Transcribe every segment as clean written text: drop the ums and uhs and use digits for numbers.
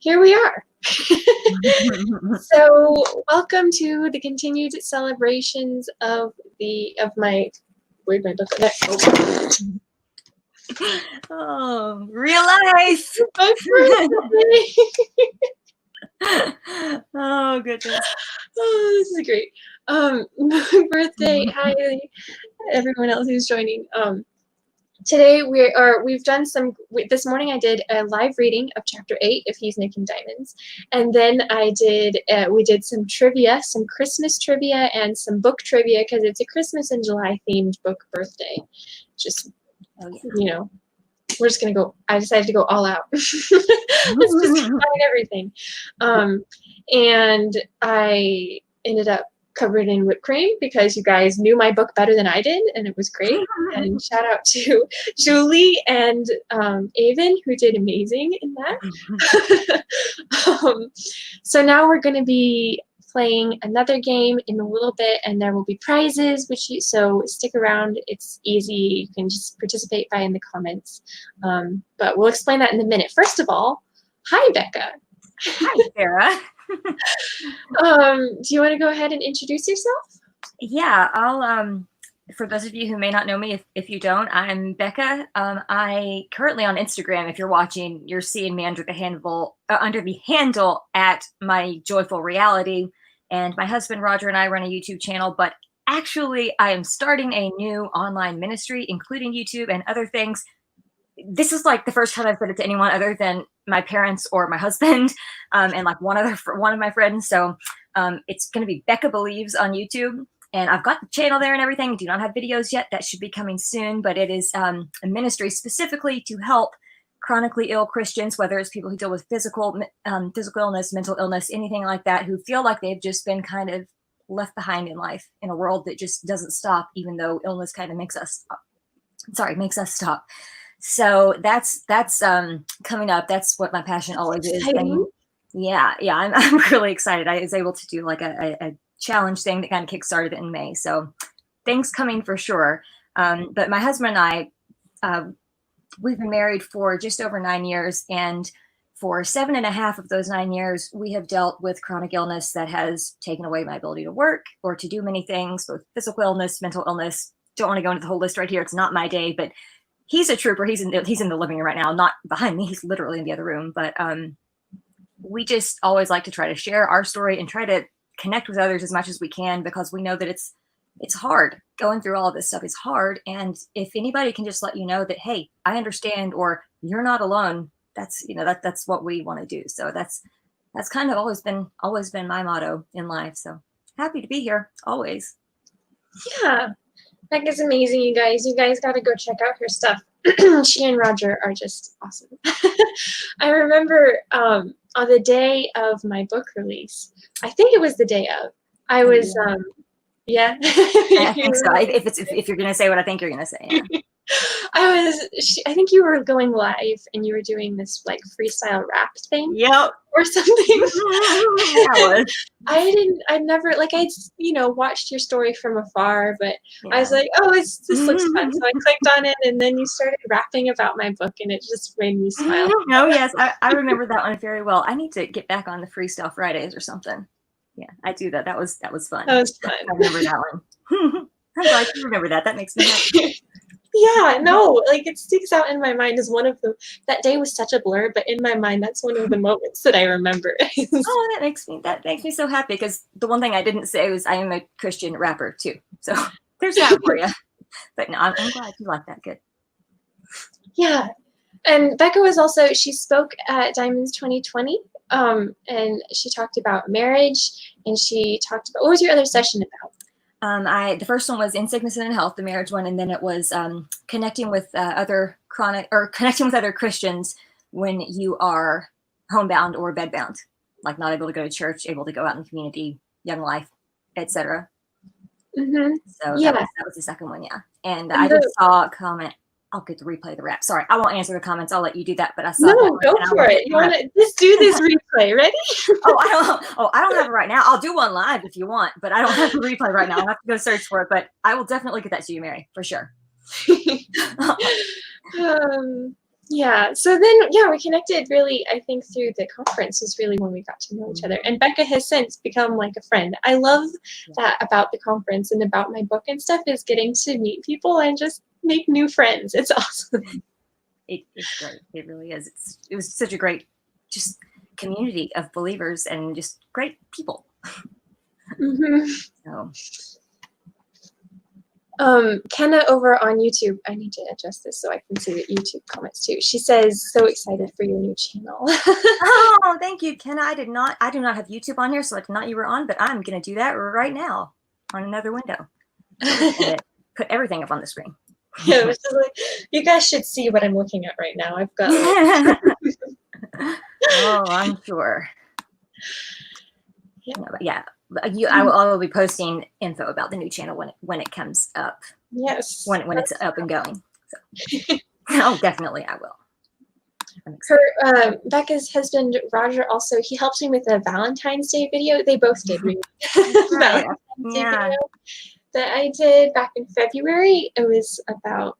here we are. So welcome to the continued celebrations of my, where'd my book go next? Oh, real life. Oh, goodness. Oh, this is great. My birthday. Hi, everyone else who's joining. Today we've done this morning I did a live reading of chapter 8 of He's Making Diamonds, and then we did some trivia, some Christmas trivia and some book trivia because it's a Christmas and July themed book birthday. Just we're just gonna go. I decided to go all out. Let's just combine everything, and I ended up covered in whipped cream because you guys knew my book better than I did, and it was great. And shout out to Julie and Avon, who did amazing in that. So now we're going to be playing another game in a little bit, and there will be prizes, so stick around. It's easy. You can just participate by in the comments. But we'll explain that in a minute. First of all, hi, Becca. Hi, Sara. Do you want to go ahead and introduce yourself? Yeah, I'll for those of you who may not know me, if you don't, I'm Becca. I currently on Instagram, if you're watching, you're seeing me under the handle at My Joyful Reality, and my husband Roger and I run a YouTube channel, but actually I am starting a new online ministry, including YouTube and other things. This is like the first time I've said it to anyone other than my parents or my husband, and like one of my friends. So it's going to be Becca Believes on YouTube, and I've got the channel there and everything. Do not have videos yet. That should be coming soon, but it is a ministry specifically to help chronically ill Christians, whether it's people who deal with physical illness, mental illness, anything like that, who feel like they've just been kind of left behind in life in a world that just doesn't stop, even though illness kind of makes us stop. So that's coming up. That's what my passion always is. And yeah, I'm really excited. I was able to do like a challenge thing that kind of kickstarted it in May. So things coming for sure. But my husband and I, we've been married for just over 9 years, and for 7.5 of those 9 years, we have dealt with chronic illness that has taken away my ability to work or to do many things, both physical illness, mental illness. Don't want to go into the whole list right here. It's not my day, but he's a trooper. He's in the living room right now, not behind me. He's literally in the other room. But we just always like to try to share our story and try to connect with others as much as we can, because we know that it's hard. Going through all of this stuff is hard. And if anybody can just let you know that, hey, I understand, or you're not alone, that's what we want to do. So that's kind of always been my motto in life. So happy to be here always. Yeah. Becca's amazing, you guys. You guys got to go check out her stuff. She and Roger are just awesome. I remember on the day of my book release, I think it was the day of, I was, yeah. I think so. If you're going to say what I think you're going to say. Yeah. I think you were going live and you were doing this like freestyle rap thing. Yep. Or something. I'd never, like, I'd watched your story from afar, but yeah. I was like, oh, this looks fun. So I clicked on it, and then you started rapping about my book, and it just made me smile. Oh, yes. I remember that one very well. I need to get back on the Freestyle Fridays or something. Yeah, I do that. That was fun. That was fun. I remember that one. I'm glad you remember that. That makes me happy. Yeah, no, like it sticks out in my mind as one of the, that day was such a blur, but in my mind, that's one of the moments that I remember. Oh, that makes me so happy, because the one thing I didn't say was I am a Christian rapper too. So there's that for you. But no, I'm glad you like that. Good. Yeah. And Becca she spoke at Diamonds 2020, and she talked about marriage, and she talked about, what was your other session about? The first one was in sickness and in health, the marriage one, and then it was connecting with other Christians when you are homebound or bedbound, like not able to go to church, able to go out in the community, young life, etc. Mm-hmm. So yeah, that was the second one, yeah. And I just saw a comment. I'll get to replay the rap. Sorry, I won't answer the comments. I'll let you do that. But I saw. No, go for it. You want to just do this replay? Ready? I don't have it right now. I'll do one live if you want, but I don't have the replay right now. I'll have to go search for it. But I will definitely get that to you, Mary, for sure. Yeah. So then, yeah, we connected really, I think, through the conference was really when we got to know each other. And Becca has since become like a friend. I love that about the conference and about my book and stuff is getting to meet people and just make new friends. It's awesome. It's great. It really is. It was such a great, just community of believers and just great people. Mm-hmm. So. Kenna over on YouTube, I need to adjust this so I can see the YouTube comments too. She says, so excited for your new channel. Oh, thank you, Kenna. I do not have YouTube on here, so I did not you were on, but I'm going to do that right now on another window. Put everything up on the screen. Yeah, it was just like, you guys should see what I'm looking at right now. I've got oh, I'm sure. Yeah. No, yeah. I will be posting info about the new channel when it comes up. Yes. When it's up and going. So. Oh, definitely I will. Her Becca's husband Roger also he helped me with a Valentine's Day video. They both did Right. Valentine's Day video that I did back in February. It was about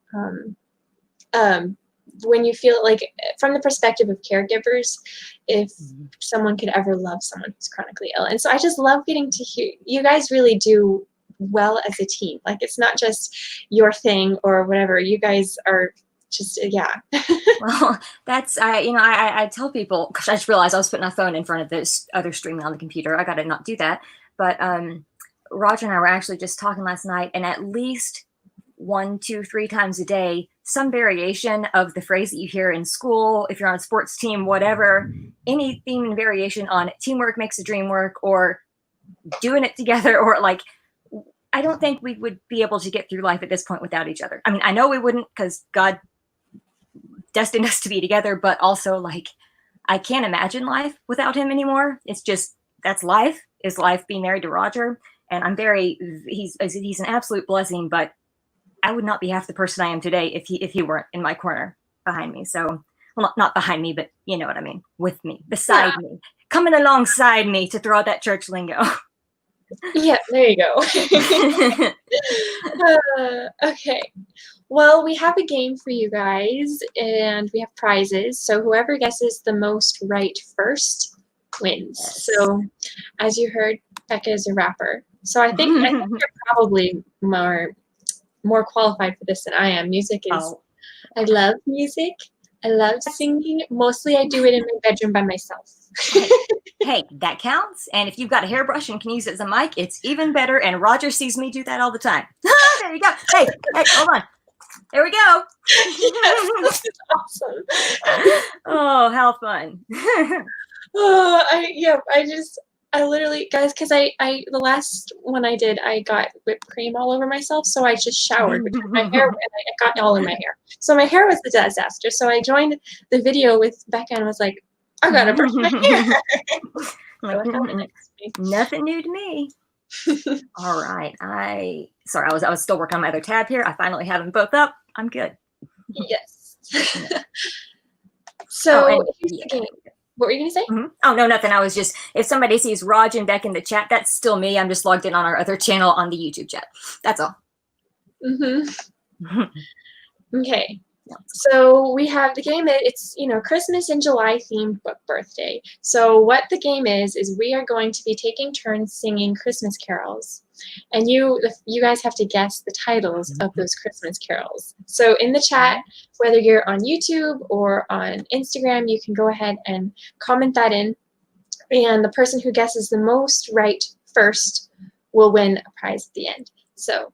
when you feel like from the perspective of caregivers, if someone could ever love someone who's chronically ill. And so I just love getting to hear you guys really do well as a team. Like it's not just your thing or whatever. You guys are just yeah. Well, that's I tell people, gosh, I just realized I was putting my phone in front of this other streaming on the computer. I gotta not do that. But Roger and I were actually just talking last night, and at least 1, 2, 3 times a day, some variation of the phrase that you hear in school, if you're on a sports team, whatever, any theme and variation on teamwork makes the dream work, or doing it together, or like, I don't think we would be able to get through life at this point without each other. I mean, I know we wouldn't because God destined us to be together, but also like, I can't imagine life without him anymore. It's just, that's life, is life being married to Roger. And I'm he's an absolute blessing, but I would not be half the person I am today if he weren't in my corner behind me. So, well, not behind me, but you know what I mean, with me, beside me, coming alongside me to throw out that church lingo. Yeah, there you go. Okay. Well, we have a game for you guys, and we have prizes. So whoever guesses the most right first wins. Yes. So, as you heard, Becca is a rapper. So I think you're probably more qualified for this than I am. Music is. Oh. I love music. I love singing. Mostly, I do it in my bedroom by myself. Hey, that counts. And if you've got a hairbrush and can use it as a mic, it's even better. And Roger sees me do that all the time. There you go. Hey, hold on. There we go. Yes, this is awesome. Oh, how fun. I literally, guys, because I the last one I did, I got whipped cream all over myself, so I just showered because my hair, and I got all in my hair. So my hair was the disaster. So I joined the video with Becca and was like, I gotta brush my hair. Nothing new to me. All right. Sorry, I was still working on my other tab here. I finally have them both up. I'm good. Yes. So here's the game. What were you gonna say? Oh no, nothing. I was just, if somebody sees Raj and Beck in the chat, that's still me. I'm just logged in on our other channel on the YouTube chat. That's all. Okay. So we have the game. It's Christmas in July themed book birthday. So what the game is we are going to be taking turns singing Christmas carols, and you guys have to guess the titles of those Christmas carols. So in the chat, whether you're on YouTube or on Instagram, you can go ahead and comment that in, and the person who guesses the most right first will win a prize at the end. So,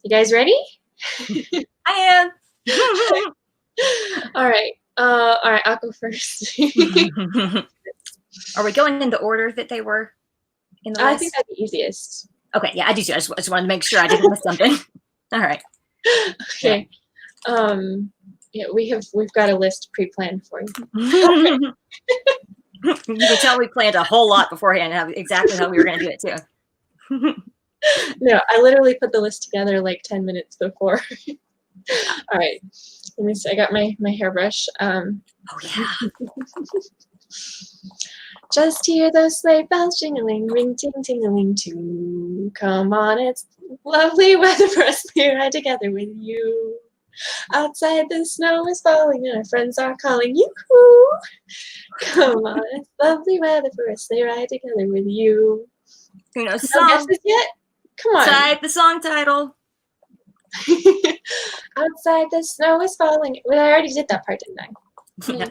you guys ready? I am. All right, I'll go first. Are we going in the order that they were in the list? I think that's the easiest. Okay, yeah, I do too. I just wanted to make sure I didn't miss something. All right. Okay. Yeah, we've got a list pre-planned for you. You can tell we planned a whole lot beforehand, exactly how we were going to do it too. No, I literally put the list together like 10 minutes before. All right, let me see. I got my hairbrush. Oh yeah. Just hear those sleigh bells jingling, ring ting tingling too. Come on, it's lovely weather for us to ride together with you. Outside the snow is falling and our friends are calling. Yoo-hoo! Come on, it's lovely weather for a sleigh ride together with you. Who knows the No song? guesses yet? Come on. Type the song title. Outside the snow is falling. Well, I already did that part, didn't I? Yeah.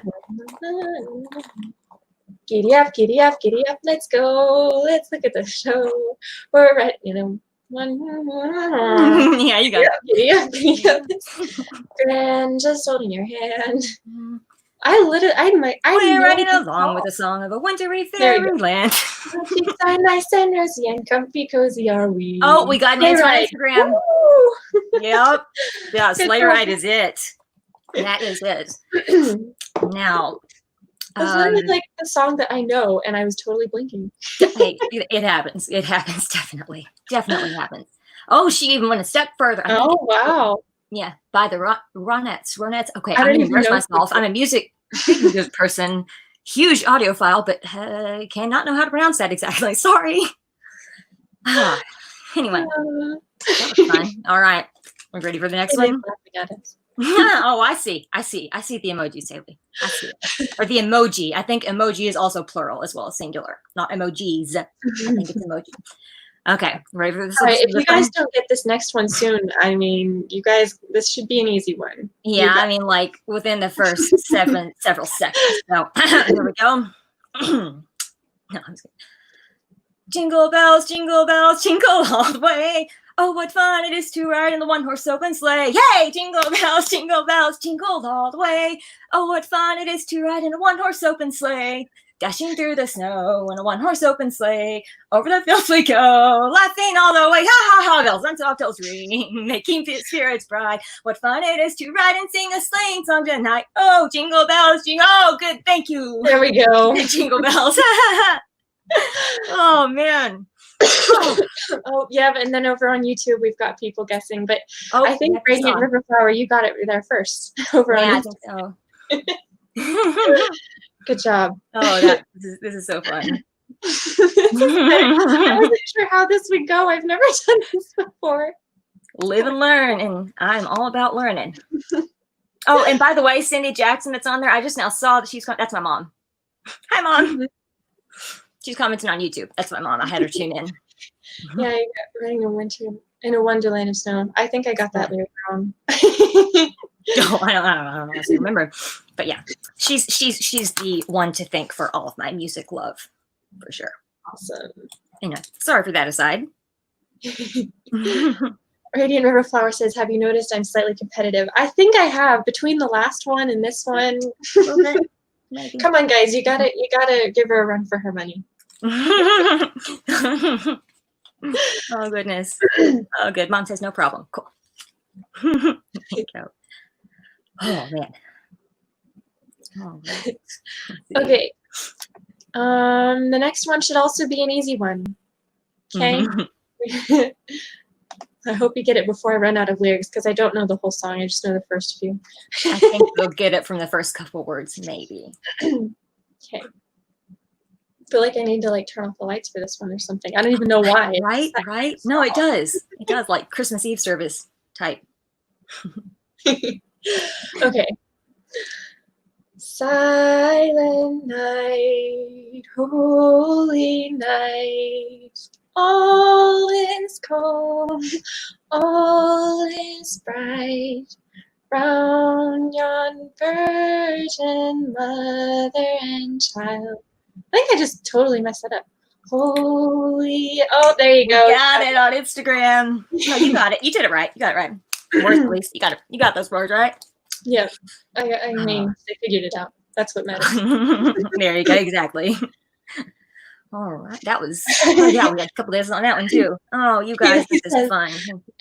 Giddy up, giddy up, giddy up, let's go. Let's look at the show. We're right, one. Yeah, you got it. Giddy up, giddy up. And just holding your hand. We're riding along with the song of a wintry fairyland. Cheeks are nice and rosy and comfy cozy are we. Oh, we got an answer on Instagram. Woo! Yep. Yeah, sleigh ride is it. That is it. Now, It's literally like the song that I know, and I was totally blinking. Hey, it happens. It happens. Definitely happens. Oh, she even went a step further. Oh, wow. Yeah, by the Ronettes. Okay, I I'm don't going to even immerse know myself. I'm a music person, huge audiophile, but cannot know how to pronounce that exactly. Sorry. Anyway, that was fun. All right, we're ready for the next one. Oh, I see the emoji, Saley. I see it. Or the emoji. I think emoji is also plural as well as singular, not emojis. I think it's emoji. Okay, ready for this? All right, if you guys don't get this next one soon, I mean, you guys, this should be an easy one. Yeah, I mean, like within the first several seconds. So here we go. No, I'm just kidding. Jingle bells, jingle all the way. Oh, what fun it is to ride in the one-horse open sleigh. Yay! Jingle bells, jingle all the way. Oh, what fun it is to ride in a one-horse open sleigh. Dashing through the snow in a one-horse open sleigh. Over the fields we go, laughing all the way. Ha, ha, ha, bells on top bells ring, making spirits bright. What fun it is to ride and sing a sleighing song tonight. Oh, jingle bells, jingle. Oh, good, thank you. There we go. Jingle bells. Oh, man. Oh, yeah, and then over on YouTube, we've got people guessing. But I think Radiant River Flower, you got it there first. Over on YouTube. I think so. Good job. Oh, this is so fun. I wasn't sure how this would go. I've never done this before. Live and learn, and I'm all about learning. Oh, and by the way, Cindy Jackson that's on there, I just now saw that that's my mom. Hi, Mom. She's commenting on YouTube. That's my mom. I had her tune in. Yeah, I got Running a Winter in a Wonderland of Snow. I think I got that lyric wrong. Oh, I don't honestly remember. But yeah, she's the one to thank for all of my music love, for sure. Awesome. Anyway, sorry for that aside. Radiant River Flower says, have you noticed I'm slightly competitive? I think I have. Between the last one and this one. Okay. Come on, guys. You gotta give her a run for her money. Oh, goodness. Oh, good. Mom says no problem. Cool. There you go. Oh, man. Oh, man. Okay. The next one should also be an easy one. Okay. I hope you get it before I run out of lyrics because I don't know the whole song. I just know the first few. I think we'll get it from the first couple words, maybe. Okay. I feel like I need to like turn off the lights for this one or something. I don't even know why. Right? No, it does. It does, like Christmas Eve service type. Okay. Silent night, holy night, all is calm, all is bright, round yon virgin mother and child. I think I just totally messed that up. Holy, oh, there you go. You got it on Instagram. No, you got it. You did it right. You got it right. Words, at least. You got it. You got those words right. Yeah, I mean, they figured it out. That's what matters. There you go. Exactly. All right. That was, yeah, we got a couple days on that one too. Oh, you guys, this is fun.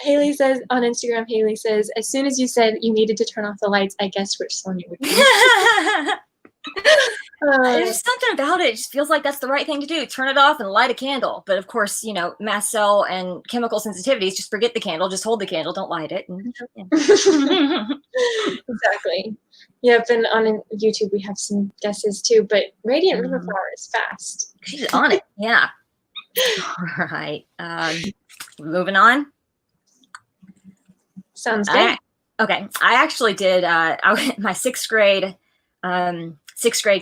Haley says on Instagram, Haley says, as soon as you said you needed to turn off the lights, I guessed which song it would be. There's something about it. It just feels like that's the right thing to do. Turn it off and light a candle. But of course, you know, mast cell and chemical sensitivities, just forget the candle. Just hold the candle. Don't light it. And, yeah. Exactly. Yep, and on YouTube we have some guesses too, but Radiant River Flower is fast. She's on it. Yeah. All right. Moving on. Sounds good. Okay, I actually did. My sixth grade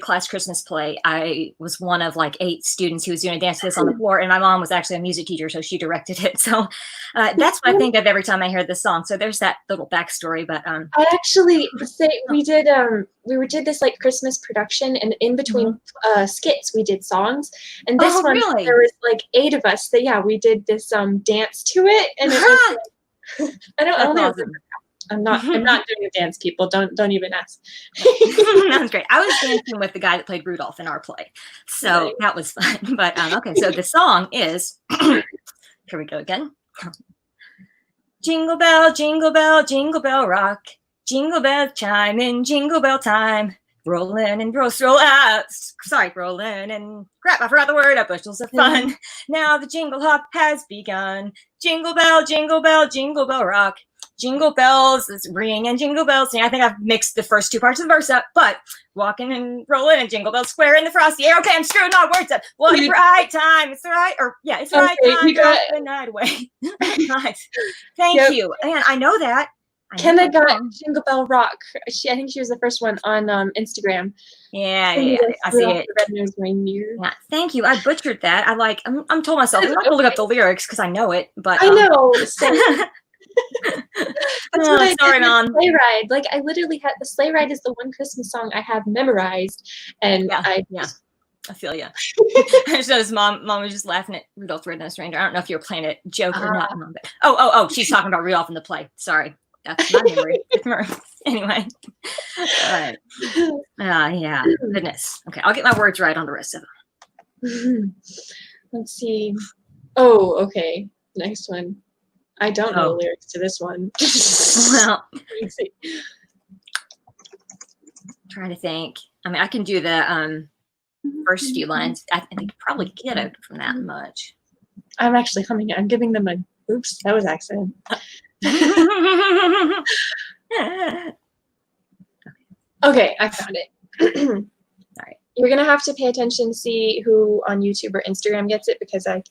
class Christmas play. I was one of like 8 students who was doing a dance to this on the floor, and my mom was actually a music teacher, so she directed it. So that's what I think of every time I hear this song. So there's that little backstory. But I actually say we did this like Christmas production, and in between skits we did songs. And this one really? there was like 8 of us that we did this dance to it, and it was like, I only awesome. remember. I'm not doing a dance, people. Don't even ask. That was great. I was dancing with the guy that played Rudolph in our play, so Right. that was fun. But okay, so the song is here we go again. Jingle bell, jingle bell rock. Jingle bell chime in jingle bell time. Rolling and roll out. Sorry, rolling and crap. I forgot the word. Bushels of fun. Now the jingle hop has begun. Jingle bell, jingle bell, jingle bell rock. Jingle bells is ring and jingle bells sing. I think I've mixed the first 2 parts of the verse up, but walking and rolling and jingle bells square in the frosty air. Okay, I'm screwing my words up. What a right time. It's the right, it's the right time to drive the night away. Nice. Thank you. And I know that. Kenna got Jingle Bell Rock. I think she was the first one on Instagram. Yeah, I see it. Red-nosed reindeer. Yeah, thank you. I butchered that. I'm told myself I'm not gonna look up the lyrics because I know it, but I know. That's what I sorry, did Mom. with Sleigh Ride. Like I literally had the Sleigh Ride is the one Christmas song I have memorized, and I feel you. I just noticed Mom was just laughing at Rudolph the Red-Nosed Reindeer. I don't know if you were playing a joke or not. Oh, she's talking about Rudolph in the play. Sorry. That's my memory. Anyway. All right. Yeah. Goodness. Okay, I'll get my words right on the rest of them. Let's see. Oh, okay. Next one. I don't know the lyrics to this one. Well, trying to think. I mean, I can do the first few lines. I think you probably get it from that much. I'm actually humming it. I'm giving them a oops, that was accident. Okay, I found it. All right. You're gonna have to pay attention to see who on YouTube or Instagram gets it because I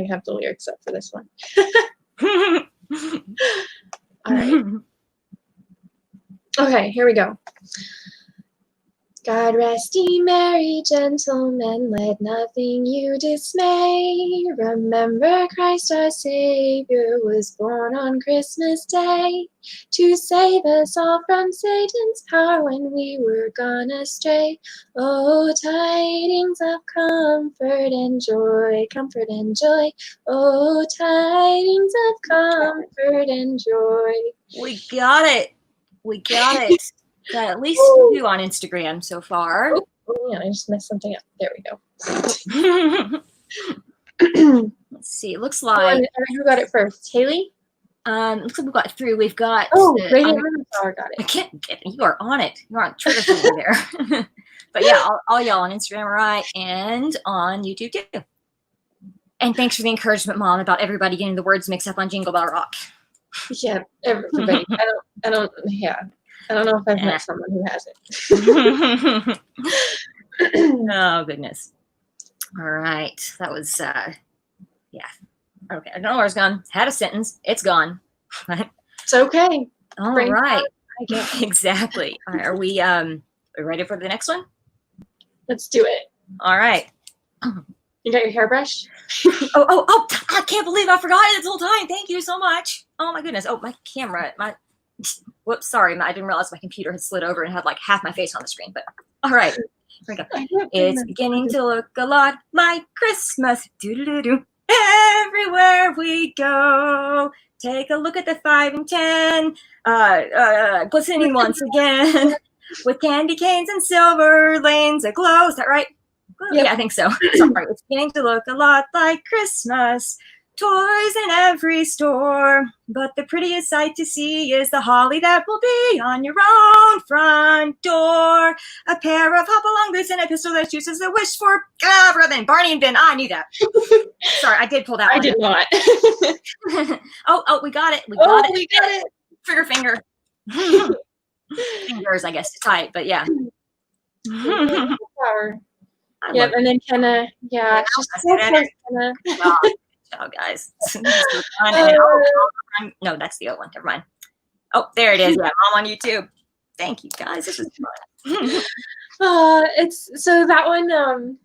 have the lyrics up for this one. All right. Okay, here we go. God rest ye merry gentlemen, let nothing you dismay. Remember Christ our Savior was born on Christmas Day to save us all from Satan's power when we were gone astray. Oh, tidings of comfort and joy, comfort and joy. Oh, tidings of comfort and joy. We got it. We got it. Got at least 2 on Instagram so far. Oh, yeah, I just messed something up. There we go. Let's see. It looks like who got it first? Haley? Looks like we've got 3. We've got Radiant Moonflower got it. I can't get you are on it. You're on Twitter somewhere there. But yeah, all y'all on Instagram are right and on YouTube too. And thanks for the encouragement, Mom, about everybody getting the words mixed up on Jingle Bell Rock. Yeah, everybody. I don't know if I've met someone who hasn't. Oh goodness. All right. That was yeah. Okay. I don't know where it's gone. Had a sentence. It's gone. It's okay. All right. Exactly. All right. Are we ready for the next one? Let's do it. All right. You got your hairbrush? Oh, I can't believe I forgot it this whole time. Thank you so much. Oh my goodness. Oh, my camera. Whoops, sorry. I didn't realize my computer had slid over and had like half my face on the screen, but all right. Here we go. It's beginning to look a lot like Christmas. Do-do-do-do. Everywhere we go. Take a look at the 5 and 10. Glistening once again. With candy canes and silver lanes aglow. Is that right? Yep. Yeah, I think so. Sorry. It's beginning to look a lot like Christmas. Toys in every store, but the prettiest sight to see is the holly that will be on your own front door. A pair of hop-along boots and a pistol that shoots as a wish for Robin, Barney, and Ben. I knew that. Sorry, I did pull that one. I did not. Oh, we got it. We got it. Trigger finger. Fingers, I guess, to type, but yeah. Yep, and then Kenna, yeah, just so close, Kenna. Oh, guys. No, that's the other one. Never mind. Oh, there it is. Yeah, Mom on YouTube. Thank you, guys. This is fun. It's so that one.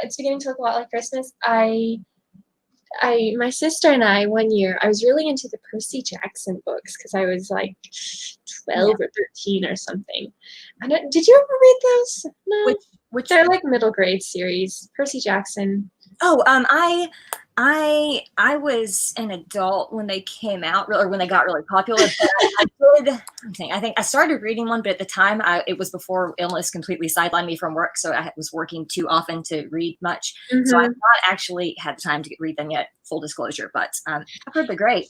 It's beginning to look a lot like Christmas. My sister and I one year, I was really into the Percy Jackson books because I was like 12 or 13 or something. Did you ever read those? No, Which they're like middle grade series. Percy Jackson. Oh, I was an adult when they came out, or when they got really popular. But I think I started reading one, but at the time, it was before illness completely sidelined me from work, so I was working too often to read much. So I've not actually had the time to read them yet. Full disclosure, but I've heard they're great.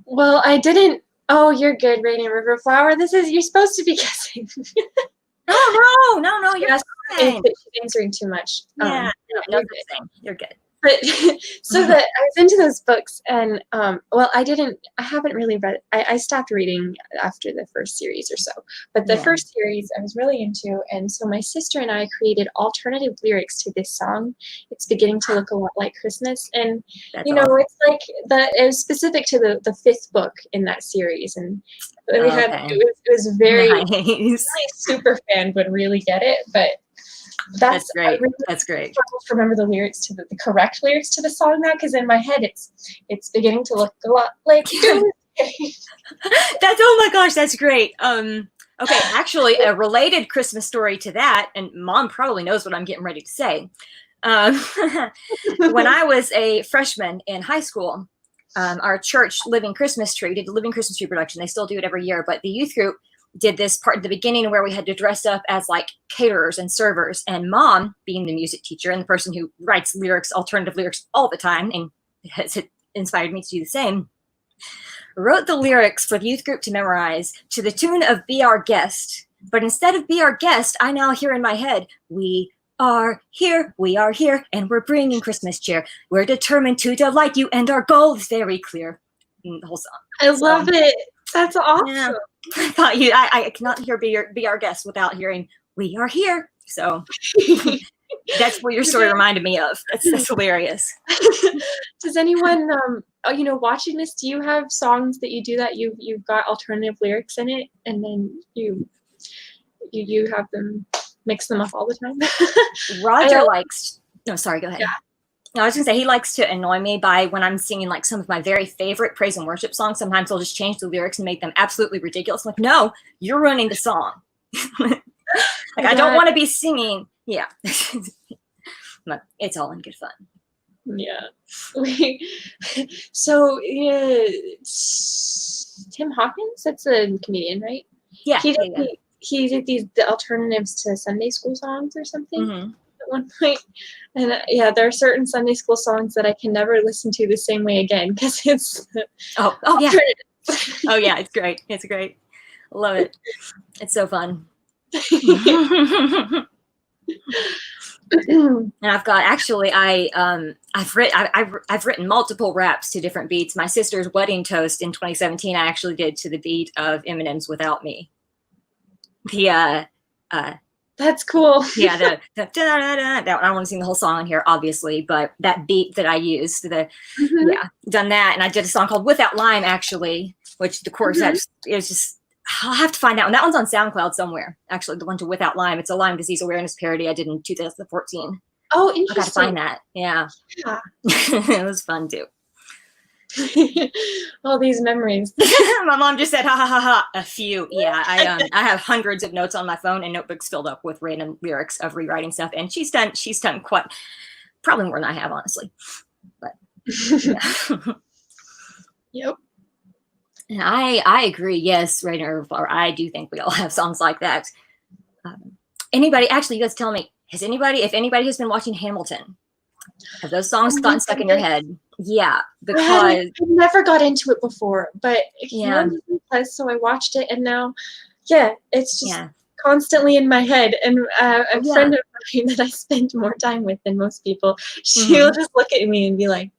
Well, I didn't. Oh, you're good, Rainy River Flower. You're supposed to be guessing. No, you're fine. She's answering too much. Yeah, no, you're good. But so that I was into those books, and well, I haven't really read. I stopped reading after the first series or so. But the first series I was really into, and so my sister and I created alternative lyrics to this song. It's beginning to look a lot like Christmas, and That's awesome. it's like it was specific to the fifth book in that series, and we had it was very nice. Really super fan would really get it, but. That's great. Really that's great. To remember the lyrics to the correct lyrics to the song now, because in my head it's beginning to look a lot like. Oh my gosh, that's great. Okay, actually, a related Christmas story to that, and Mom probably knows what I'm getting ready to say. When I was a freshman in high school, our church Living Christmas Tree did a Living Christmas Tree production. They still do it every year, but the youth group did this part at the beginning where we had to dress up as like caterers and servers, and Mom, being the music teacher and the person who writes lyrics, alternative lyrics all the time, and has inspired me to do the same, wrote the lyrics for the youth group to memorize to the tune of Be Our Guest. But instead of Be Our Guest, I now hear in my head, we are here, and we're bringing Christmas cheer. We're determined to delight you, and our goal is very clear. The whole song. I love it. That's awesome. Yeah. I thought I cannot hear be our guest without hearing we are here. So that's what your story reminded me of. That's hilarious. Does anyone watching this, do you have songs that you do that you've got alternative lyrics in it, and then you have them mix them up all the time? Roger likes. No, sorry. Go ahead. Yeah. I was gonna say he likes to annoy me by when I'm singing like some of my very favorite praise and worship songs. Sometimes I'll just change the lyrics and make them absolutely ridiculous. I'm like, no, you're ruining the song. I don't want to be singing. Yeah, but it's all in good fun. Yeah. So Tim Hawkins, that's a comedian, right? Yeah. He did the alternatives to Sunday school songs or something. At one point, and there are certain Sunday school songs that I can never listen to the same way again because it's yeah, it's great. It's great. Love it. It's so fun. And I've got I've written multiple raps to different beats. My sister's wedding toast in 2017 I actually did to the beat of Eminem's Without Me. That's cool. Yeah, that I don't want to sing the whole song here, obviously, but that beat that I used, done that, and I did a song called Without Lime, actually, which the chorus is just, I'll have to find out, and that one's on SoundCloud somewhere, actually, the one to Without Lime. It's a Lyme disease awareness parody I did in 2014. Oh, interesting. I gotta find that, yeah. It was fun, too. All these memories. My mom just said, ha ha ha ha, a few. Yeah, I have hundreds of notes on my phone and notebooks filled up with random lyrics of rewriting stuff, and she's done quite probably more than I have, honestly. But yeah. Yep. And I agree. Yes, Rainer, I do think we all have songs like that. Anybody? Actually, you guys tell me. If anybody has been watching Hamilton, have those songs gotten stuck in your head? Yeah, because I never got into it before, but so I watched it, and now, it's just constantly in my head. And a friend of mine that I spend more time with than most people, she'll just look at me and be like,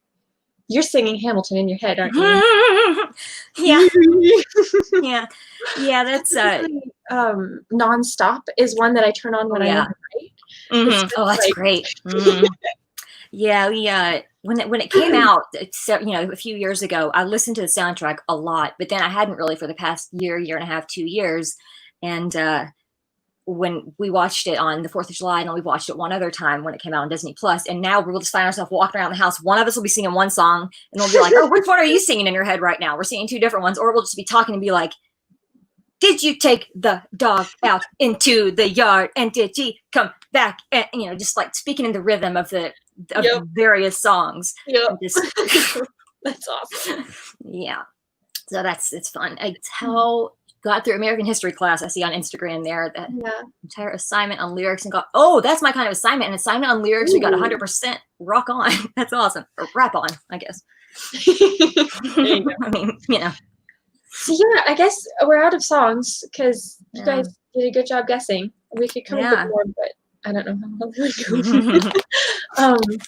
"You're singing Hamilton in your head, aren't you?" yeah. That's Nonstop is one that I turn on when I want to write. Oh, that's great. Yeah, when it came out, a few years ago, I listened to the soundtrack a lot, but then I hadn't really for the past year and a half, 2 years. And when we watched it on the 4th of July, and then we watched it one other time when it came out on Disney Plus, and now we'll just find ourselves walking around the house. One of us will be singing one song, and we'll be like, "Oh, which one are you singing in your head right now?" We're singing two different ones, or we'll just be talking and be like, "Did you take the dog out into the yard, and did he come back?" And just like speaking in the rhythm of the various songs. Yep. Just, That's awesome. Yeah. So it's fun. Got through American history class. I see on Instagram there that entire assignment on lyrics and that's my kind of assignment. An assignment on lyrics. Ooh. We got 100%. Rock on. That's awesome. Or rap on, I guess. I mean, So I guess we're out of songs because you guys did a good job guessing. We could come up with more, but I don't know how long we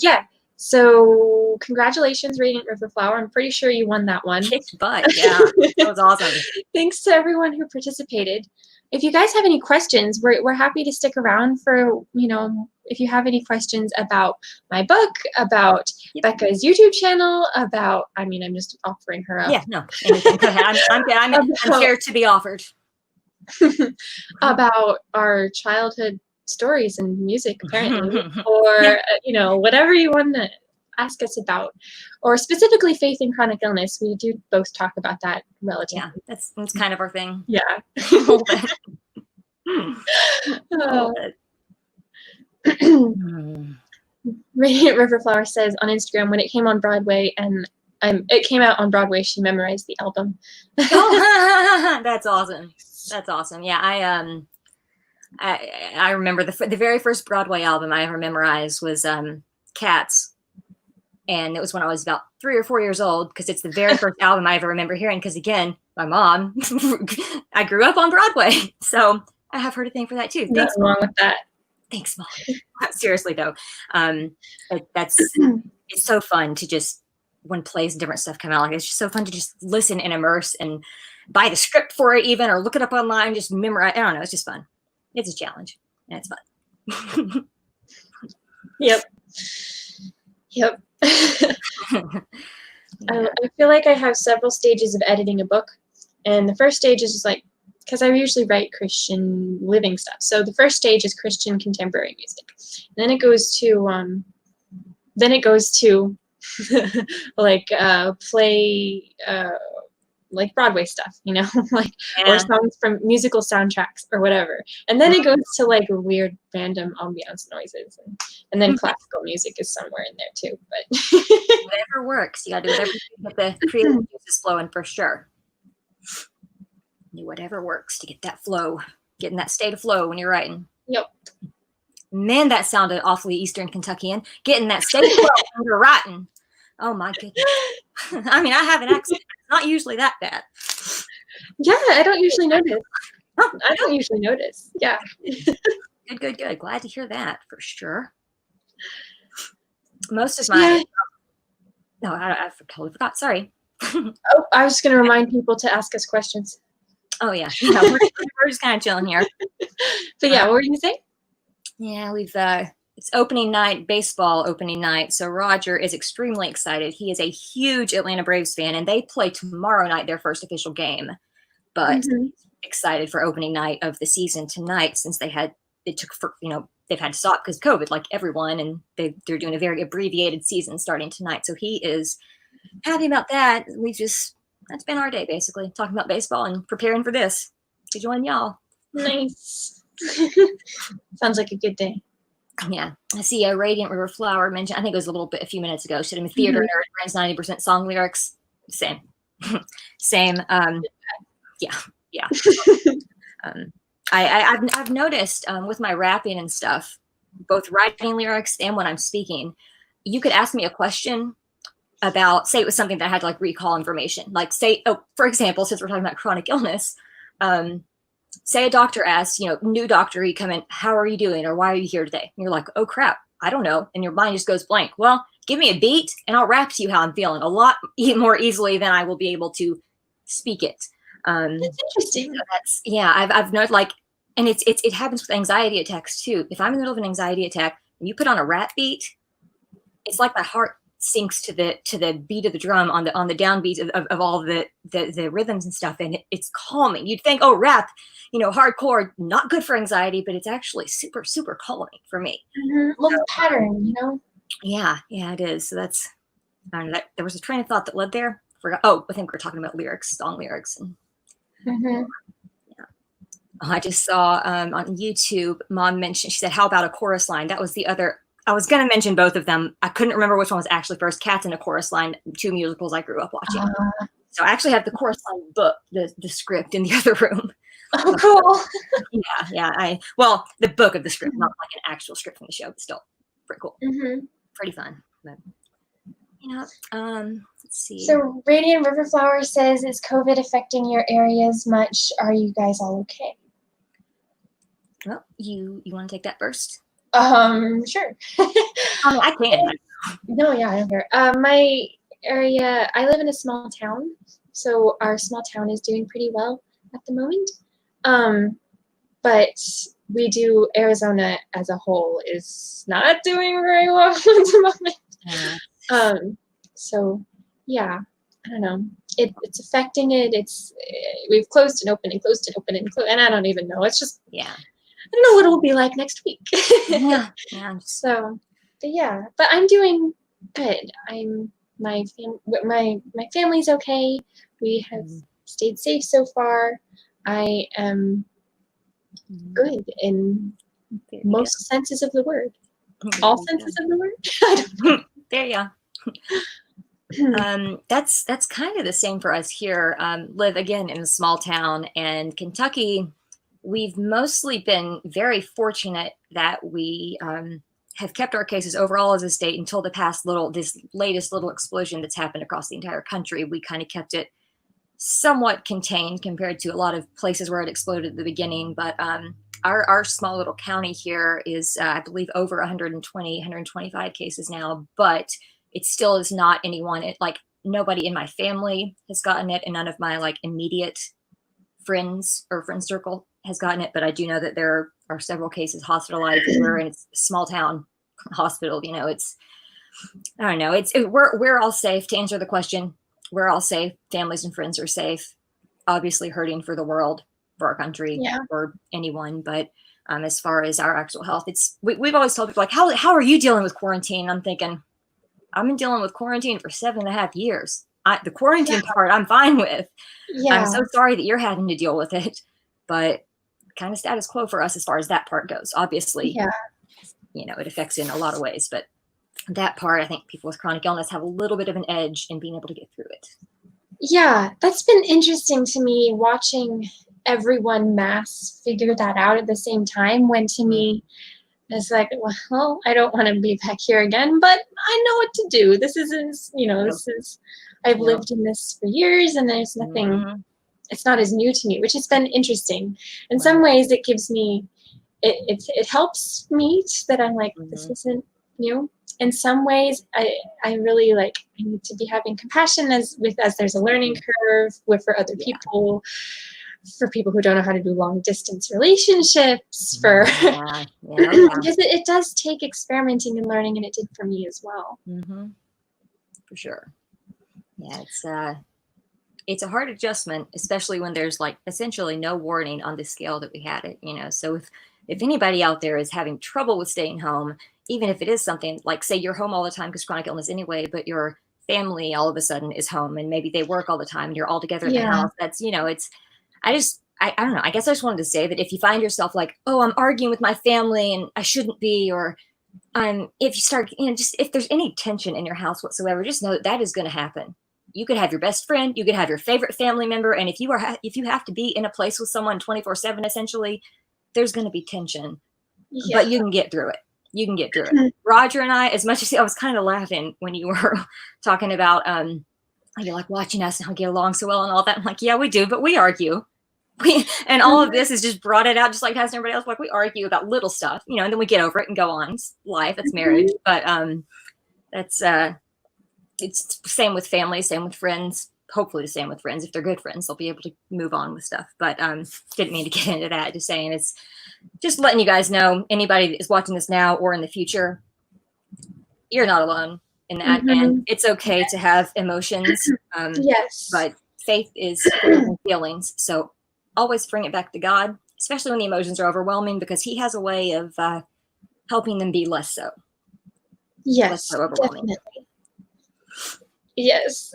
go. So congratulations, Radiant River Flower. I'm pretty sure you won that one. Kicked butt. Yeah, that was awesome. Thanks to everyone who participated. If you guys have any questions, we're happy to stick around for, if you have any questions about my book, about Becca's YouTube channel, about, I'm just offering her up. Yeah, no, anything. Go ahead. I'm scared to be offered. About our childhood stories and music, apparently, or whatever you want to ask us about, or specifically faith and chronic illness. We do both talk about that relatively. Yeah, that's kind of our thing. Yeah. Radiant Riverflower says on Instagram, when it came on Broadway and it came out on Broadway, she memorized the album. That's awesome. That's awesome. Yeah, I remember the very first Broadway album I ever memorized was Cats, and it was when I was about 3 or 4 years old, because it's the very first album I ever remember hearing, because again, my mom, I grew up on Broadway, so I have heard a thing for that too. Thanks, Mom. With that. Thanks, Mom. Seriously though, it's so fun to just, when plays and different stuff come out, like it's just so fun to just listen and immerse and buy the script for it even, or look it up online, just memorize. I don't know, it's just fun. It's a challenge, and it's fun. Yep. I feel like I have several stages of editing a book, and the first stage is just like, because I usually write Christian living stuff. So the first stage is Christian contemporary music. Then it goes to like play like Broadway stuff, or songs from musical soundtracks or whatever. And then it goes to like weird random ambiance noises, and then classical music is somewhere in there too. But whatever works, you gotta do whatever to get the creative juices flowing for sure. Do whatever works to get that flow, get in that state of flow when you're writing. Yep. Man, that sounded awfully Eastern Kentuckian. Getting that state of flow when you're writing. Oh my goodness. I mean, I have an accent. It's not usually that bad. Yeah, I don't usually notice. Yeah. Good. Glad to hear that for sure. Most of my no, I totally forgot. Sorry. Oh, I was just going to remind people to ask us questions. Oh yeah, we're just kind of chilling here. So yeah, what were you going to say? Yeah, we've it's opening night, baseball opening night. So Roger is extremely excited. He is a huge Atlanta Braves fan, and they play tomorrow night, their first official game. But excited for opening night of the season tonight, since they've had to stop because of COVID, like everyone, and they're doing a very abbreviated season starting tonight. So he is happy about that. That's been our day, basically, talking about baseball and preparing for this to join y'all. Nice. Sounds like a good day. Yeah, I see a Radiant River Flower mentioned, I think it was a few minutes ago. Should have been theater nerd, runs 90% song lyrics. Same. Yeah. I've noticed with my rapping and stuff, both writing lyrics and when I'm speaking, you could ask me a question about, say it was something that I had to like recall information. Like say, for example, since we're talking about chronic illness, say a doctor asks, new doctor, you come in, how are you doing? Or why are you here today? And you're like, oh crap, I don't know. And your mind just goes blank. Well, give me a beat and I'll rap to you how I'm feeling a lot more easily than I will be able to speak it. That's interesting. So I've noticed like, and it happens with anxiety attacks too. If I'm in the middle of an anxiety attack and you put on a rap beat, it's like my heart sinks to the beat of the drum on the downbeat of all the rhythms and stuff, and it's calming. You'd think, oh, rap, hardcore, not good for anxiety, but it's actually super, super calming for me. Well, the pattern, Yeah, it is. So that's, I don't know, there was a train of thought that led there. Forgot. Oh, I think we're talking about lyrics, song lyrics, and yeah. I just saw on YouTube, Mom mentioned, she said, "How about a chorus line?" That was the other. I was going to mention both of them. I couldn't remember which one was actually first. Cats and a chorus line, 2 musicals I grew up watching. So I actually have the chorus line book, the script in the other room. Oh, cool. Yeah. Well, the book of the script, not like an actual script from the show, but still pretty cool. Pretty fun. But, let's see. So Radiant Riverflower says, "Is COVID affecting your areas much? Are you guys all okay?" Well, you want to take that first? Sure. I can. No, yeah, I don't care. My area, I live in a small town, so our small town is doing pretty well at the moment. But Arizona as a whole is not doing very well at the moment. So yeah, I don't know. It's affecting it. We've closed and opened and closed and opened and I don't even know. It's just, I don't know what it will be like next week. Yeah. So, but I'm doing good. My family's okay. We have stayed safe so far. I am good in most senses of the word. All senses of the word. There you go. That's kind of the same for us here. Live again in a small town, and Kentucky, we've mostly been very fortunate that we have kept our cases overall as a state until this latest little explosion that's happened across the entire country. We kind of kept it somewhat contained compared to a lot of places where it exploded at the beginning. But our small little county here is, I believe, over 125 cases now, but it still is not anyone. Nobody in my family has gotten it, and none of my immediate friends or friend circle has gotten it. But I do know that there are several cases hospitalized here, and it's a small town hospital. It's, I don't know. We're all safe. To answer the question, we're all safe. Families and friends are safe. Obviously hurting for the world, for our country, for anyone. But as far as our actual health, we've always told people how are you dealing with quarantine? I'm thinking, I've been dealing with quarantine for 7.5 years. The quarantine part I'm fine with. I'm so sorry that you're having to deal with it, but kind of status quo for us as far as that part goes. Obviously, it affects in a lot of ways, but that part, I think people with chronic illness have a little bit of an edge in being able to get through it. Yeah, that's been interesting to me, watching everyone mass figure that out at the same time, when to me it's like, well, I don't want to be back here again, but I know what to do. This I've lived in this for years, and there's nothing, it's not as new to me, which has been interesting. In some ways, it gives me, it helps me that I'm like, this isn't new. In some ways, I really I need to be having compassion as there's a learning curve for other people, for people who don't know how to do long distance relationships, because it does take experimenting and learning, and it did for me as well. For sure. Yeah, it's a hard adjustment, especially when there's essentially no warning on the scale that we had it, so if anybody out there is having trouble with staying home, even if it is something like, say, you're home all the time because chronic illness anyway, but your family all of a sudden is home, and maybe they work all the time and you're all together in the house, that's, I don't know. I guess I just wanted to say that if you find yourself oh, I'm arguing with my family and I shouldn't be, or if you start, if there's any tension in your house whatsoever, just know that is going to happen. You could have your best friend, you could have your favorite family member, and if you have to be in a place with someone 24/7, essentially, there's going to be tension, but you can get through it. You can get through it. Roger and I, as much as I was kind of laughing when you were talking about, you watching us and how we get along so well and all that. I'm like, yeah, we do, but we argue. And all of this has just brought it out, just like has everybody else. We argue about little stuff, and then we get over it and go on. It's life, it's marriage. But that's it's same with family, same with friends. Hopefully the same with friends. If they're good friends, they'll be able to move on with stuff. But didn't mean to get into that. Just saying, it's just letting you guys know, anybody that is watching this now or in the future, you're not alone in that, and Mhm. it's okay to have emotions. Yes. But faith is bigger than feelings, so always bring it back to God, especially when the emotions are overwhelming, because He has a way of helping them be less Yes, so overwhelming. definitely. Yes.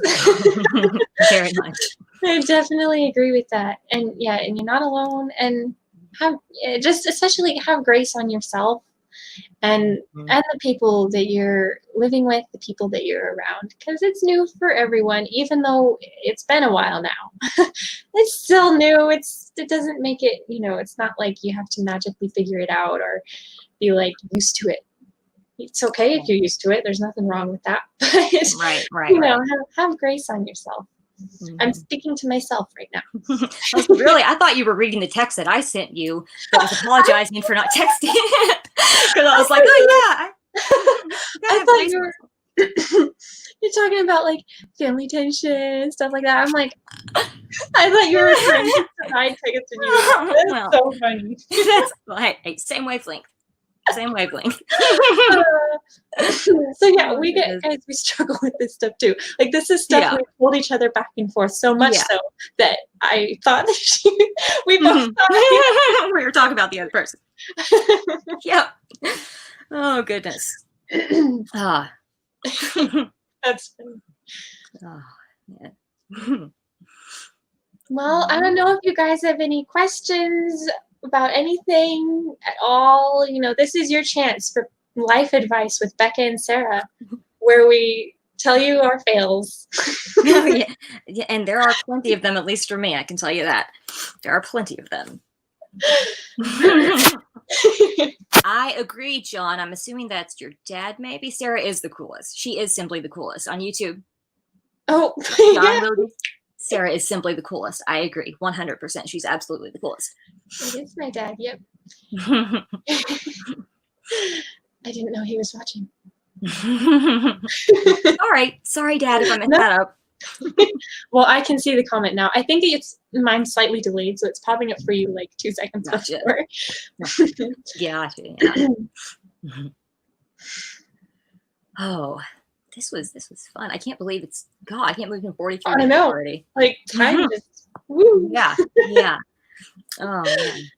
Very much. I definitely agree with that. And yeah, and you're not alone. And have just especially have grace on yourself and the people that you're living with, the people that you're around, because it's new for everyone. Even though it's been a while now, it's still new. It doesn't make it. It's not like you have to magically figure it out or be like used to it. It's okay if you're used to it. There's nothing wrong with that. But Right. have grace on yourself. I'm speaking to myself right now. Really, I thought you were reading the text that I sent you that was apologizing for not texting. Because I was like, oh yeah, I thought you were you're talking about like family tension, stuff like that. I'm like, I thought you were referring to tonight tickets and you. That's well, so funny. that's hey, same wavelength. Same wavelength. So yeah, guys, we struggle with this stuff too. Like this is stuff we told each other back and forth so much so that I thought that we both thought we were talking about the other person. Yep. Oh goodness. That's funny. Oh, yeah. Well, I don't know if you guys have any questions about anything at all. This is your chance for life advice with Becca and Sara, where we tell you our fails. Yeah, and there are plenty of them, at least for me, I can tell you that. There are plenty of them. I agree, John. I'm assuming that's your dad, maybe? Sara is the coolest. She is simply the coolest. On YouTube. Oh, John Sara is simply the coolest. I agree. 100%. She's absolutely the coolest. It is my dad, yep. I didn't know he was watching. All right. Sorry, Dad, if I messed that up. Well, I can see the comment now. I think mine's slightly delayed, so it's popping up for you like 2 seconds before. Gotcha. Oh, this was fun. I can't believe it's I can't believe it's been 43 minutes already. Like time just woo. Yeah. Oh man.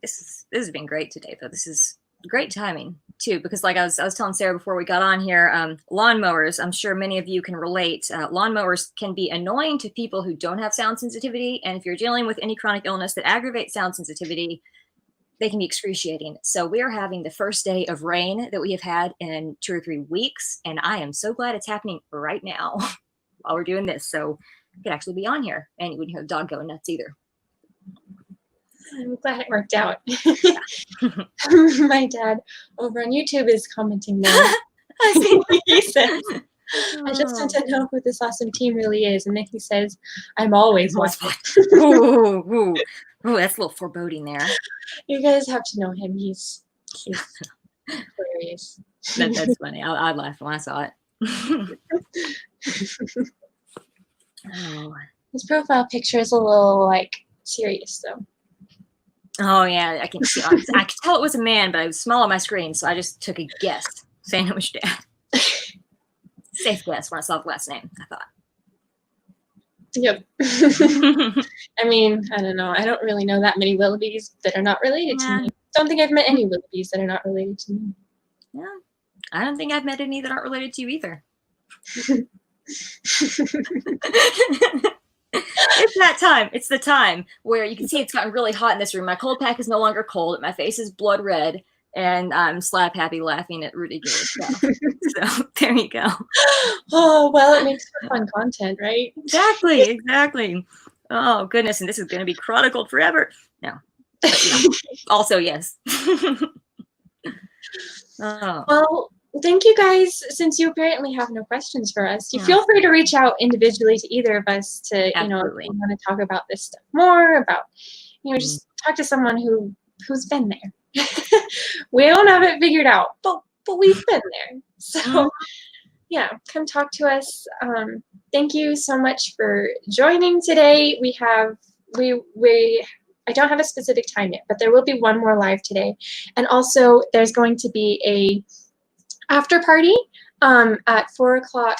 This has been great today, though. This is great timing too, because like I was telling Sara before we got on here, lawnmowers, I'm sure many of you can relate. Lawnmowers can be annoying to people who don't have sound sensitivity, and if you're dealing with any chronic illness that aggravates sound sensitivity, they can be excruciating. So we are having the first day of rain that we have had in 2 or 3 weeks, and I am so glad it's happening right now while we're doing this. So I could actually be on here, and you wouldn't hear the dog going nuts either. I'm glad it worked out. My dad over on YouTube is commenting now. He says, I just want to know who this awesome team really is. And then he says, I'm always watching. Ooh, that's a little foreboding there. You guys have to know him. He's hilarious. That's funny. I laughed when I saw it. His profile picture is a little like serious though. Oh yeah, I can see. I could tell it was a man, but it was small on my screen, so I just took a guess, saying it was Dad. Safe guess when I saw the last name, I thought. Yep. I mean, I don't know. I don't really know that many Willoughbys that are not related to me. Don't think I've met any Willoughbys that are not related to me. Yeah, I don't think I've met any that aren't related to you either. It's that time. It's the time where you can see it's gotten really hot in this room. My cold pack is no longer cold. My face is blood red, and I'm slap happy laughing at ridiculous stuff. So there you go. Oh, well, it makes for fun content, right? Exactly. Oh, goodness. And this is going to be chronicled forever. No. Also, yes. Well, thank you guys. Since you apparently have no questions for us, you feel free to reach out individually to either of us to, if you want to talk about this stuff more, about, just talk to someone who's been there. We don't have it figured out, but we've been there. So yeah, come talk to us. Thank you so much for joining today. I don't have a specific time yet, but there will be one more live today. And also there's going to be after party at 4 o'clock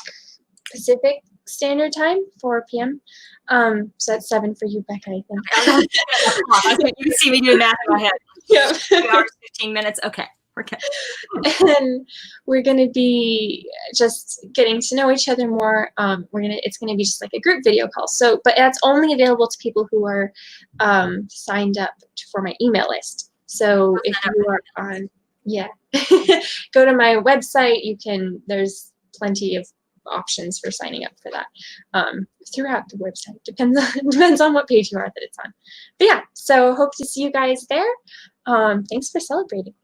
Pacific Standard Time, 4 p.m. So that's 7 for you, Becca, I think. You can see me doing math in my head. Yeah. 2 hours, 15 minutes. Okay. Okay. And we're gonna be just getting to know each other more. It's gonna be just like a group video call. So, but that's only available to people who are signed up for my email list. So if you are on, yeah, go to my website. There's plenty of options for signing up for that throughout the website. Depends on what page you are that it's on. But yeah, so hope to see you guys there. Thanks for celebrating.